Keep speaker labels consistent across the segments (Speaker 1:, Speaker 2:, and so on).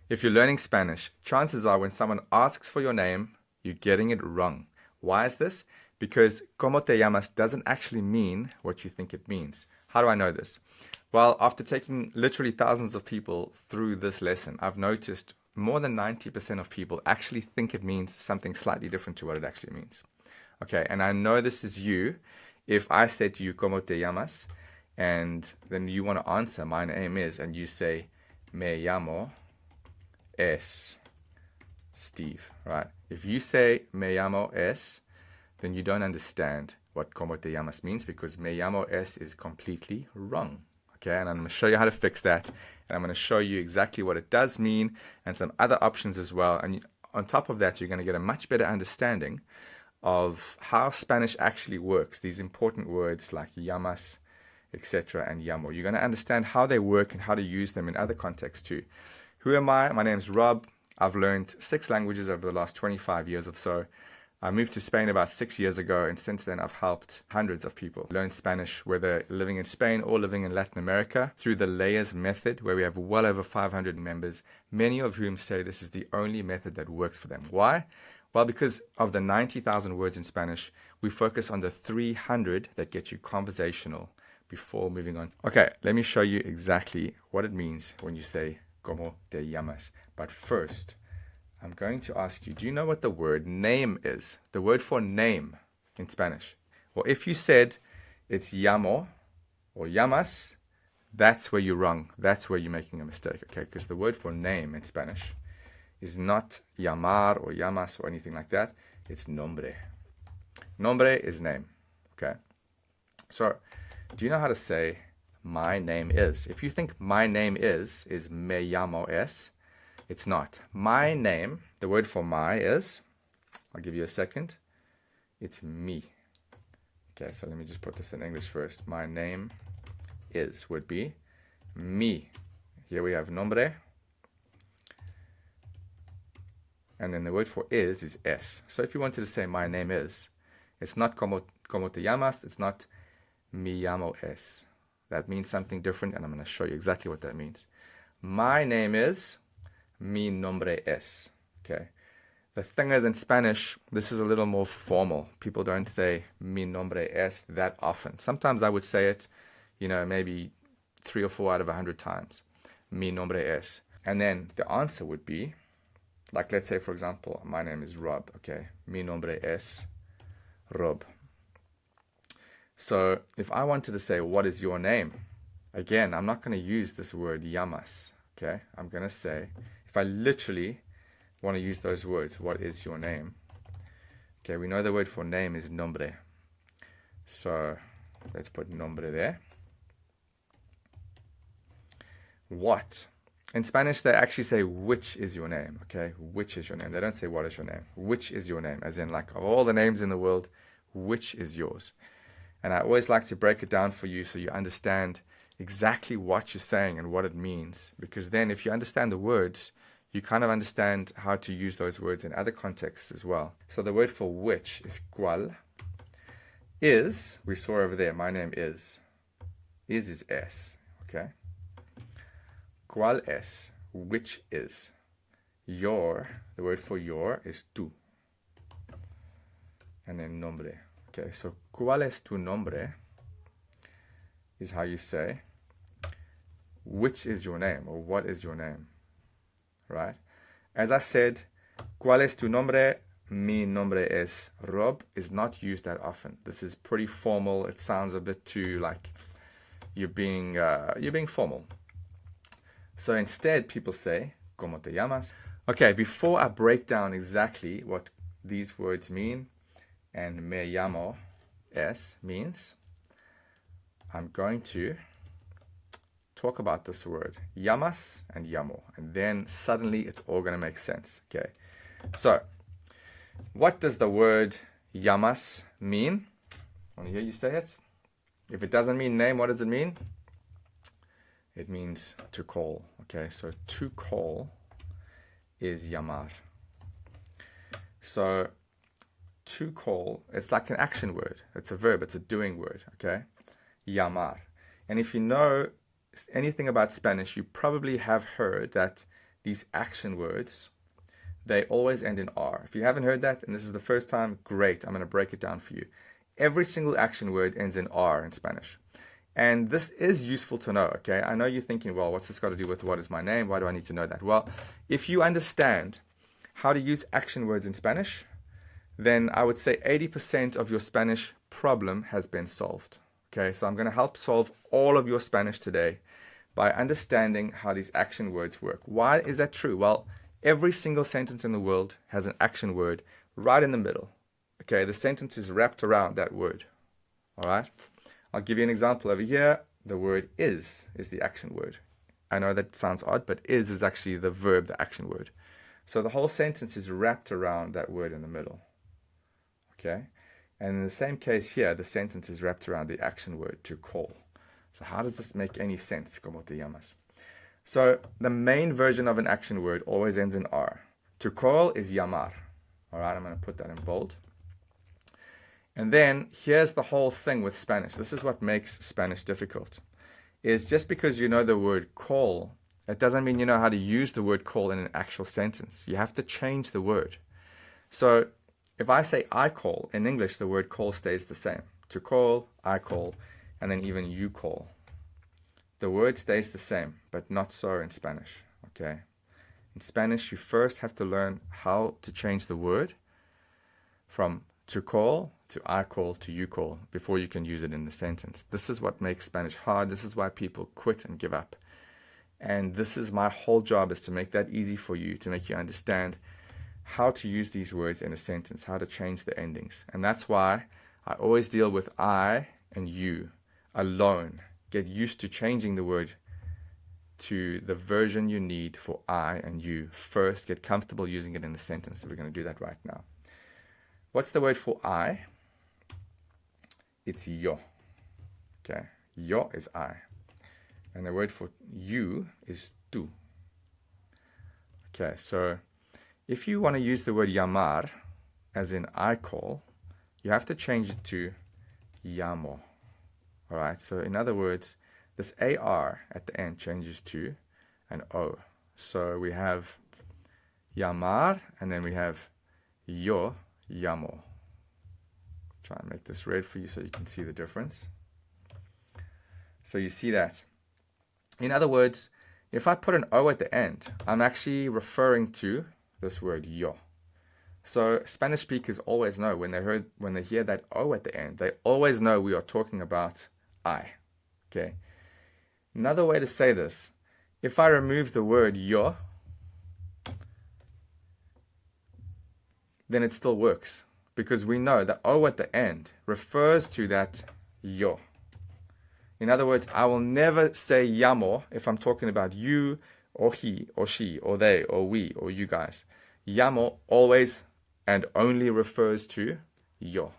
Speaker 1: If you're learning Spanish, chances are when someone asks for your name, you're getting it wrong. Why is this? Because como te llamas doesn't actually mean what you think it means. How do I know this? Well, after taking literally thousands of people through this lesson, I've noticed more than 90% of people actually think it means something slightly different to what it actually means. Okay, and I know this is you. If I say to you, como te llamas, and then you want to answer, my name is, and you say, me llamo es Steve, right? If you say me llamo es, then you don't understand what como te llamas means because me llamo es is completely wrong. Okay, and I'm going to show you how to fix that. And I'm going to show you exactly what it does mean and some other options as well. And on top of that, you're going to get a much better understanding of how Spanish actually works. These important words like llamas, etc. and llamo. You're going to understand how they work and how to use them in other contexts too. Who am I? My name's Rob. I've learned 6 languages over the last 25 years or so. I moved to Spain about 6 years ago, and since then I've helped hundreds of people learn Spanish, whether living in Spain or living in Latin America, through the layers method, where we have well over 500 members, many of whom say this is the only method that works for them. Why? Well, because of the 90,000 words in Spanish, we focus on the 300 that get you conversational before moving on. Okay, let me show you exactly what it means when you say como te llamas. But first, I'm going to ask you, do you know what the word name is? The word for name in Spanish. Well, if you said it's llamo or llamas, that's where you're wrong. That's where you're making a mistake, okay? Because the word for name in Spanish is not llamar or llamas or anything like that. It's nombre. Nombre is name, okay? So, do you know how to say my name is? If you think my name is me llamo es, it's not. My name, the word for my is, I'll give you a second, it's me. Okay, so let me just put this in English first. My name is would be me. Here we have nombre. And then the word for is es. So if you wanted to say my name is, it's not como te llamas, it's not me llamo es. That means something different, and I'm going to show you exactly what that means. My name is, mi nombre es. Okay. The thing is, in Spanish, this is a little more formal. People don't say mi nombre es that often. Sometimes I would say it, maybe 3 or 4 out of 100 times. Mi nombre es. And then the answer would be, like, let's say, for example, my name is Rob. Okay. Mi nombre es Rob. So if I wanted to say, what is your name? Again, I'm not going to use this word llamas. Okay. I'm going to say, if I literally want to use those words, what is your name? Okay, we know the word for name is nombre. So let's put nombre there. What? In Spanish, they actually say, which is your name? Okay, which is your name? They don't say, what is your name? Which is your name? As in, like, of all the names in the world, which is yours? And I always like to break it down for you so you understand exactly what you're saying and what it means. Because then if you understand the words, you kind of understand how to use those words in other contexts as well. So the word for which is cuál. Is, we saw over there, my name is. Is es, okay? ¿Cuál es? Which is. Your, the word for your is tú. And then nombre. Okay, so ¿cuál es tu nombre? Is how you say, which is your name, or what is your name, right? As I said, ¿cuál es tu nombre? Mi nombre es Rob is not used that often. This is pretty formal. It sounds a bit too like you're being formal. So instead, people say, ¿Cómo te llamas? Okay, before I break down exactly what these words mean, and me llamo es means, I'm going to talk about this word, llamas and llamo, and then suddenly it's all going to make sense. Okay, so what does the word llamas mean? I want to hear you say it. If it doesn't mean name, what does it mean? It means to call. Okay, so to call is llamar. So to call, it's like an action word. It's a verb. It's a doing word. Okay, llamar. And if you know anything about Spanish, you probably have heard that these action words, they always end in R. If you haven't heard that, and this is the first time, great. I'm going to break it down for you. Every single action word ends in R in Spanish. And this is useful to know, okay? I know you're thinking, well, what's this got to do with what is my name? Why do I need to know that? Well, if you understand how to use action words in Spanish, then I would say 80% of your Spanish problem has been solved. Okay, so I'm going to help solve all of your Spanish today by understanding how these action words work. Why is that true? Well, every single sentence in the world has an action word right in the middle. Okay, the sentence is wrapped around that word. All right, I'll give you an example over here. The word is the action word. I know that sounds odd, but is actually the verb, the action word. So the whole sentence is wrapped around that word in the middle. Okay, and in the same case here, the sentence is wrapped around the action word to call. So how does this make any sense? ¿Cómo te llamas? So the main version of an action word always ends in R. To call is llamar. All right, I'm going to put that in bold. And then here's the whole thing with Spanish. This is what makes Spanish difficult. Is just because you know the word call, it doesn't mean you know how to use the word call in an actual sentence. You have to change the word. So if I say I call, in English, the word call stays the same. To call, I call, and then even you call. The word stays the same, but not so in Spanish, okay? In Spanish, you first have to learn how to change the word from to call to I call to you call before you can use it in the sentence. This is what makes Spanish hard. This is why people quit and give up. And this is my whole job, is to make that easy for you, to make you understand how to use these words in a sentence, how to change the endings. And that's why I always deal with I and you alone. Get used to changing the word to the version you need for I and you. First, get comfortable using it in a sentence. So we're going to do that right now. What's the word for I? It's yo. Okay, yo is I. And the word for you is tú. Okay, so if you want to use the word llamar, as in I call, you have to change it to llamo. All right, so in other words, this AR at the end changes to an O. So we have llamar, and then we have yo llamo. Try and make this red for you so you can see the difference. So you see that. In other words, if I put an O at the end, I'm actually referring to this word yo. So Spanish speakers always know when they hear that O at the end, they always know we are talking about I. Okay. Another way to say this, if I remove the word yo, then it still works, because we know the O at the end refers to that yo. In other words, I will never say llamo if I'm talking about you or he or she or they or we or you guys. Llamo always and only refers to yo.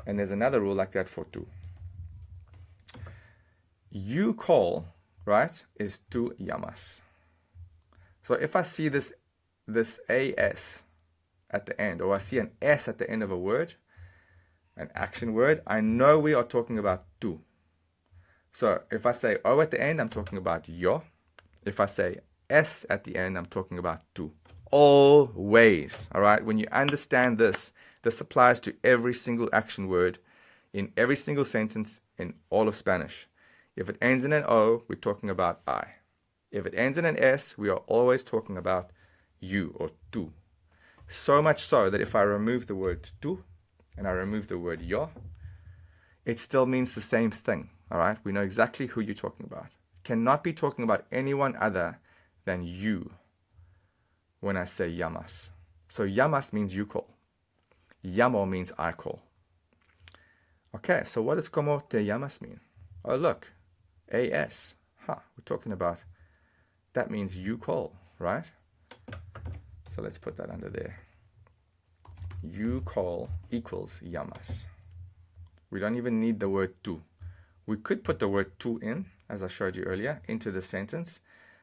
Speaker 1: And there's another rule like that for tú. You call, right, is tú llamas. So if I see this AS at the end, or I see an S at the end of a word, an action word, I know we are talking about tú. So if I say O at the end, I'm talking about yo. If I say S at the end, I'm talking about tú. Always, all right? When you understand this, this applies to every single action word in every single sentence in all of Spanish. If it ends in an O, we're talking about I. If it ends in an S, we are always talking about you or tú. So much so that if I remove the word tú and I remove the word yo, it still means the same thing, all right? We know exactly who you're talking about. Cannot be talking about anyone other than you when I say llamas. So llamas means you call. Llamo means I call. Okay, so what does como te llamas mean? Oh, look, AS. We're talking about, that means you call, right? So let's put that under there. You call equals llamas. We don't even need the word tú. We could put the word tú in, as I showed you earlier, into the sentence,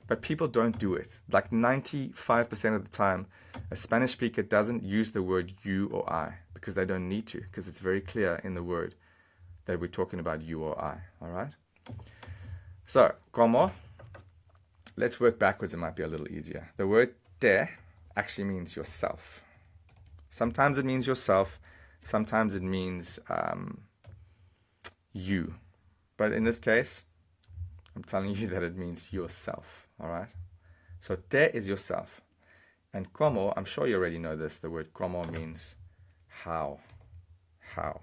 Speaker 1: but people don't do it. Like 95% of the time, a Spanish speaker doesn't use the word you or I because they don't need to, because it's very clear in the word that we're talking about you or I, all right? So, como, let's work backwards. It might be a little easier. The word te actually means yourself. Sometimes it means yourself. Sometimes it means you. But in this case, I'm telling you that it means yourself. All right? So te is yourself. And como, I'm sure you already know this. The word como means how. How.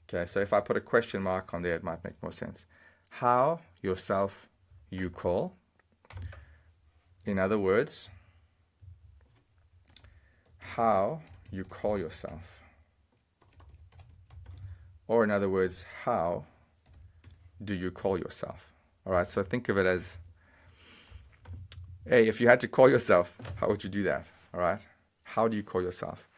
Speaker 1: Okay, so if I put a question mark on there, it might make more sense. How yourself you call. In other words, how you call yourself. Or in other words, how do you call yourself? All right, so think of it as, hey, if you had to call yourself, how would you do that? All right, how do you call yourself?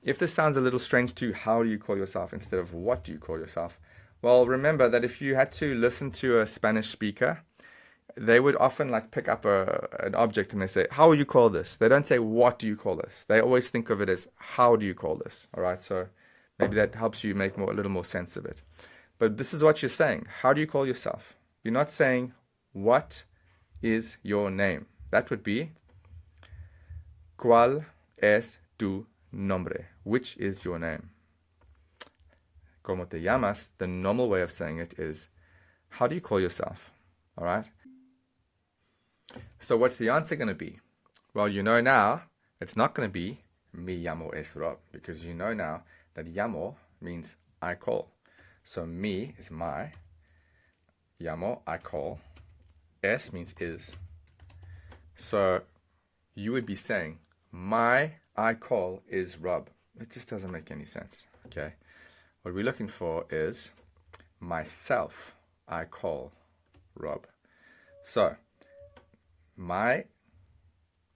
Speaker 1: If this sounds a little strange to you, how do you call yourself instead of what do you call yourself? Well, remember that if you had to listen to a Spanish speaker, they would often like pick up an object and they say, how would you call this? They don't say, what do you call this? They always think of it as, how do you call this? All right, so maybe that helps you make a little more sense of it. But this is what you're saying. How do you call yourself? You're not saying, what is your name? That would be, ¿cuál es tu nombre? Which is your name? ¿Cómo te llamas? The normal way of saying it is, how do you call yourself? All right? So what's the answer going to be? Well, you know now, it's not going to be, mi llamo es Rob, because you know now that llamo means I call. So mi is my, llamo, I call, es means is. So you would be saying, my I call is Rob. It just doesn't make any sense, okay? What we're looking for is myself I call Rob. So my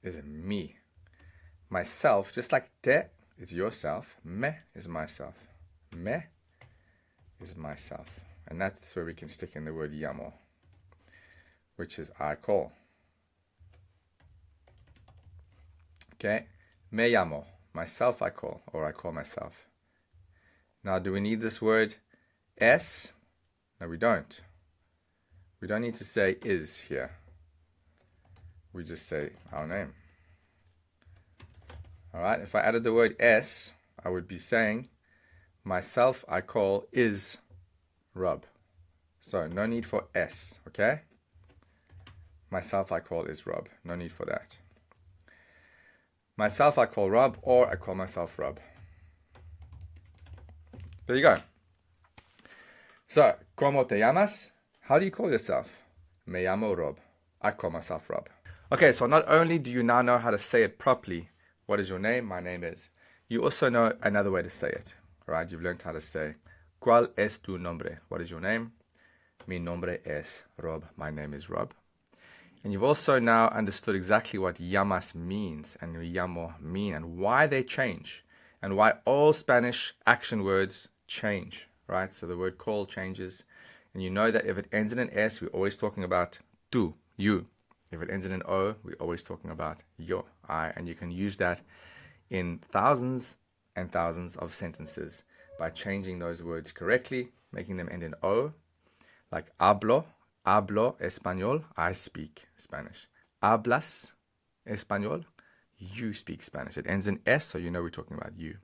Speaker 1: is a me. Myself, just like te is yourself, me is myself. Me is myself. And that's where we can stick in the word llamo, which is I call. Okay, me llamo, myself I call, or I call myself. Now, do we need this word es? No, we don't. We don't need to say is here. We just say our name. All right, if I added the word es, I would be saying myself I call is Rob. So no need for s, okay? Myself I call is Rob. No need for that. Myself I call Rob, or I call myself Rob. There you go. So, ¿cómo te llamas? How do you call yourself? Me llamo Rob. I call myself Rob. Okay, so not only do you now know how to say it properly, what is your name? My name is. You also know another way to say it. Right? You've learned how to say, ¿Cuál es tu nombre? What is your name? Mi nombre es Rob. My name is Rob. And you've also now understood exactly what llamas means and llamo mean and why they change and why all Spanish action words change, right? So the word call changes. And you know that if it ends in an S, we're always talking about tú, you. If it ends in an O, we're always talking about yo, I. And you can use that in thousands and thousands of sentences by changing those words correctly, making them end in O, like hablo español, I speak Spanish. Hablas español, you speak Spanish. It ends in S, so you know we're talking about you.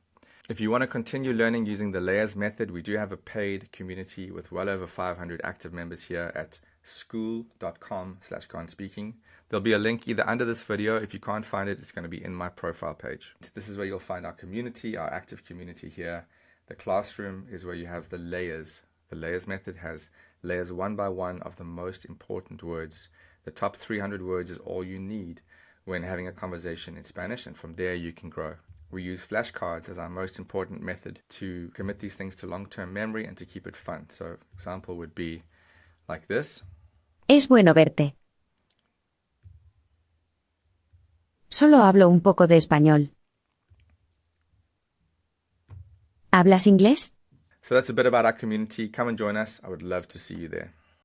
Speaker 1: If you want to continue learning using the layers method, we do have a paid community with well over 500 active members here at school.com/can'tspeaking. There'll be a link either under this video. If you can't find it, it's going to be in my profile page. This is where you'll find our community, our active community here. The classroom is where you have the layers. The layers method has layers one by one of the most important words. The top 300 words is all you need when having a conversation in Spanish, and from there you can grow. We use flashcards as our most important method to commit these things to long-term memory and to keep it fun. So, example would be like this.
Speaker 2: Es bueno verte. Solo hablo un poco de español. ¿Hablas inglés?
Speaker 1: So that's a bit about our community. Come and join us. I would love to see you there.